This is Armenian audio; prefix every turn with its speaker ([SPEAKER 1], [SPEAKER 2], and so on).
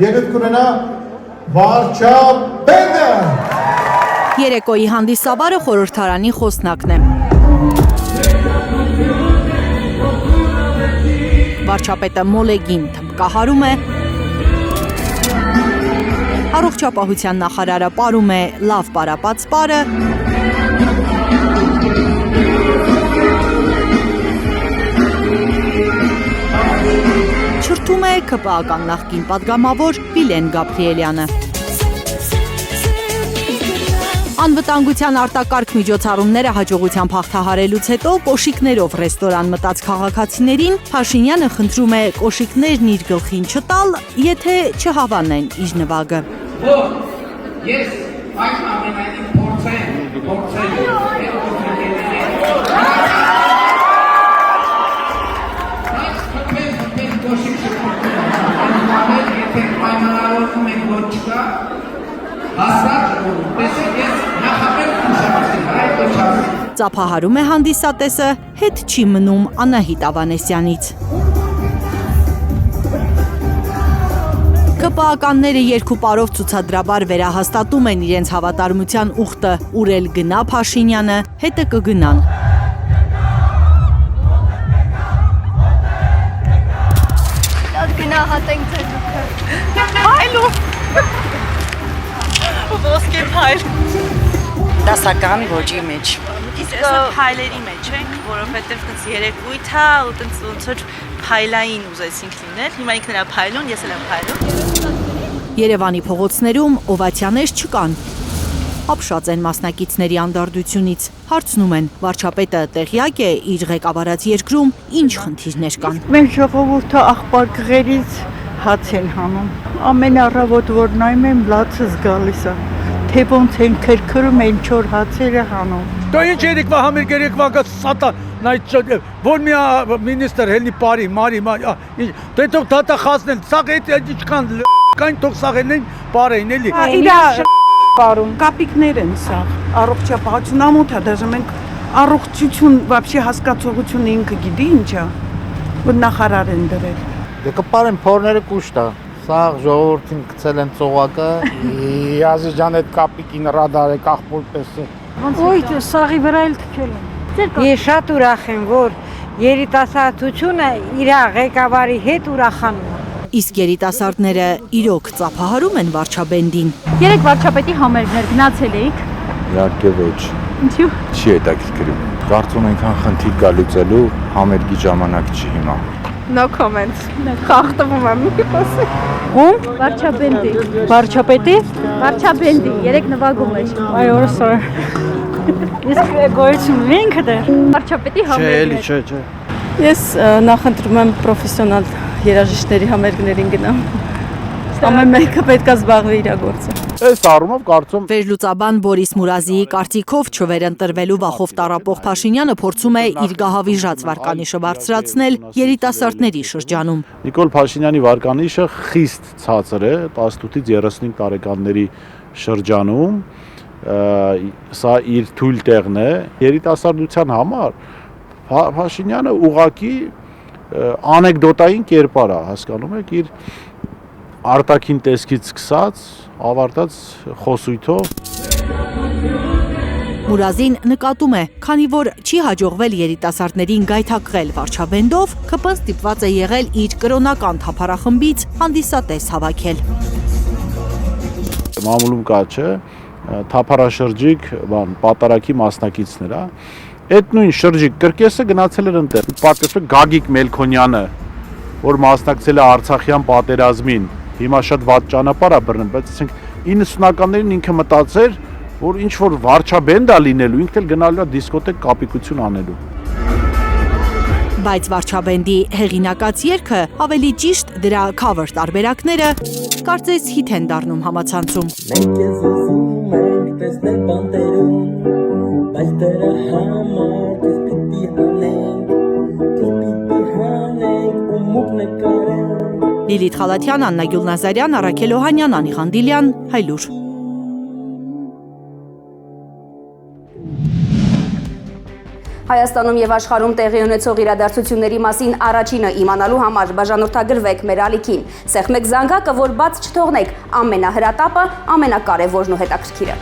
[SPEAKER 1] ելույթ կունենա վարչապետը։
[SPEAKER 2] Երեկոյի հանդիսավարը խորհրդարանի խոսնակն է։ Վարչապետը մոլեգին թմբկահարում է, առողջապահության նախարարը պարում է լավ պարապած պարը, չրթում է ԿՊԱ-ական նախկին պատգամավոր Վիլեն Գաբրիելյանը։ Անվտանգության արտակարգ միջոցառումները հաջողությամբ հաղթահարելուց հետո կոշիկներով ռեստորան մտած քաղաքացիներին Փաշինյանը խնդրում է կոշիկներն իր գլխին չտալ, եթե չհավանեն իր նվագը։
[SPEAKER 3] Ես այս ամենայնին փորձեմ
[SPEAKER 2] Ծափահարում է հանդիսատեսը, հետ չի մնում Անահիտ Ավանեսյանից։ ԿՊԱ-ականները երկու պարով ցուցադրաբար վերահաստատում են իրենց հավատարմության ուխտը, ուր էլ գնա Փաշինյանը, հետը կգնան։
[SPEAKER 4] Գնահատենք ձեր դուքը։
[SPEAKER 5] Փայլու։ Ոսկե փայլ։
[SPEAKER 6] Դասական ոճի մեջ։
[SPEAKER 5] Իսկ փայլերի մեջ ենք, որովհետև տենց երեկույթ է ու տենց ոնց որ փայլային ուզեցինք լինել։ Հիմա ինքն էլ փայլուն, ես էլ եմ փայլուն։
[SPEAKER 2] Երևանի փողոցներում օվացիաներ չկան։ Ապշած են մասնակիցների անդարդությունից, հարցնում են, վարչապետը տեղյակ է իր ղեկավարած երկրում ինչ խնդիրներ կան։
[SPEAKER 7] Մենք ժողովուրդը աղբար գղերից հաց են հանում։ Ամեն առավոտ որ նայում եմ լացս գալիս է, թե ոնց են քրքրում են չոր հացերը հանում։
[SPEAKER 8] Դա ինչ երեկվա համերգ երեկվա գա սատան, նայ որ մի մինիստր հելնի բարի, մարի, դե թող դատա խասնել, սաղ այդ ինչքան կային թող սաղելին բարեին էլի։
[SPEAKER 7] Իրա Պարում, կապիկներ են սա, առողջապահություն ամոթ է, դաժե մենք առողջություն, վաբշի հասկացողություն ինքը գիտի ինչա, որ նախարար են դրել։
[SPEAKER 1] Դե կպարեն փորները կուշտ է, սա ժողովրդին գցել են ծողակը,
[SPEAKER 8] Յազի ջան այդ կապիկին ռադար է կախպոր պես է։
[SPEAKER 7] Ոյ, սաղի վրա էլ թքել են։
[SPEAKER 6] Ես շատ ուրախ եմ, որ երիտասարդությունը իր ղեկավարի հետ ուրախանում է։
[SPEAKER 2] Իսկ երիտասարդները իրոք ծափահարում են վարչաբենդին։
[SPEAKER 4] Երեք վարչապետի համերգներ գնացել էիք։
[SPEAKER 9] Իհարկե ոչ։
[SPEAKER 4] Ինչու։
[SPEAKER 9] Չի հետաքրքրում։ Կարծում ենք խնդիր կա լուծելու համերգի ժամանակ չի հիմա։
[SPEAKER 4] No comment։ Խախտվում եմ մի խոսի։ Ում? Վարչաբենդի։
[SPEAKER 7] Վարչապետի։
[SPEAKER 4] Վարչաբենդի, երեք նվագում էր։
[SPEAKER 7] Այ օրսոր։ Իսկ գոյություն ունենք դեռ։
[SPEAKER 4] Վարչապետի համերգներ։
[SPEAKER 8] Չէ։
[SPEAKER 7] Ես նախընտրում եմ պրոֆեսիոնալ երաժիշտների համերգներին գնամ։ Ամեն մեկը պետք է զբաղվի իր գործը։
[SPEAKER 1] այս առումով կարծում
[SPEAKER 2] Վերլուծաբան Բորիս Մուրազիի կարծիքով չվերընտրվելու վախով տառապող Փաշինյանը փորձում է իր գահավիժած վարկանիշը բարձրացնել երիտասարդների շրջանում։
[SPEAKER 10] Նիկոլ Փաշինյանի վարկանիշը խիստ ցածր է 18-ից 35 տարեկանների շրջանում, սա իր թույլ տեղն է երիտասարդության համար։ Փաշինյանը ուղղակի անեկդոտային կերպար է, հասկանում եք, իր արտաքին տեսքից սկսած, ավարտած խոսույթով։
[SPEAKER 2] Մուրազին նկատում է, քանի որ չի հաջողվել երիտասարդներին գայթակղել վարչաբենդով, ԿՊ-ն ստիպված է եղել իր կրոնական թափառախմբից հանդիսատես հավաքել։
[SPEAKER 10] Մամուլում կա, չէ, թափառաշրջիկ, պատարակի մասնակիցներ, այդ նույն շրջիկ կրկեսը գնացել էր ընտեղ։ Պատկերացրեք Գագիկ Մելքոնյանը, որ մասնակցել է Արցախյան պատերազմին, հիմա շատ վատ ճանապարհ է բռնել, բայց ասենք 90-ականներին ինքը մտածեր, որ ինչ որ վարչաբենդ է լինելու, ինքն էլ գնալու է դիսկոտեկ կապիկություն անելու։
[SPEAKER 2] Բայց վարչաբենդի հեղինակած երգը, ավելի ճիշտ դրա cover տարբերակները, կարծես հիթ են դառնում համացանցում։
[SPEAKER 11] Մենք ես ուզում ենք տեսնել բանտերում, բայց դրա համար քեզ պիտի հանենք ու մուկ նկարենք։
[SPEAKER 2] Լիլիթ Խալաթյան, Աննա Գյուլնազարյան, Առաքել Օհանյան, Անի Խանդիլյան, Հայլուր։
[SPEAKER 12] Հայաստանում եւ աշխարհում տեղի ունեցող իրադարձությունների մասին առաջինը իմանալու համար բաժանորդագրվեք մեր ալիքին։ Սեղմեք զանգակը, որ բաց չթողնեք ամենահրատապը, ամենակարևորն ու հետաքրքիրը։